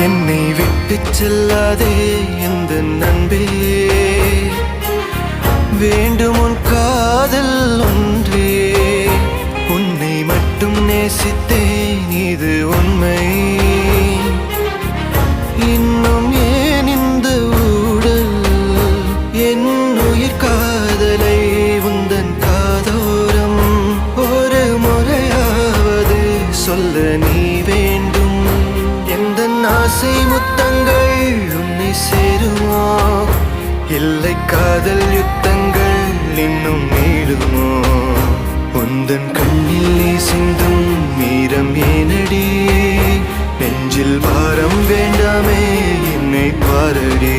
என்னை விட்டு செல்லாதே எந்த நண்பே, வேண்டும் உன் காதல் ஒன்றே. உன்னை மட்டும் நேசித்தேன் இது உண்மை. இன்னும் ஏன் இந்த ஊடல் என் உயிர் காதலை உந்தன் காதோரம் ஒரு முறையாவது சொல்ல நீ வேண்டும். எந்த ஆசை முத்தங்கள் உன்னை சேருமோ, இல்லை காதல் யுத்தங்கள் இன்னும் நீடுமோ. உந்தன் கண்ணில் நீ சிந்தும் மீரம் ஏனடி, நெஞ்சில் பாரம் வேண்டாமே என்னை பாரடி.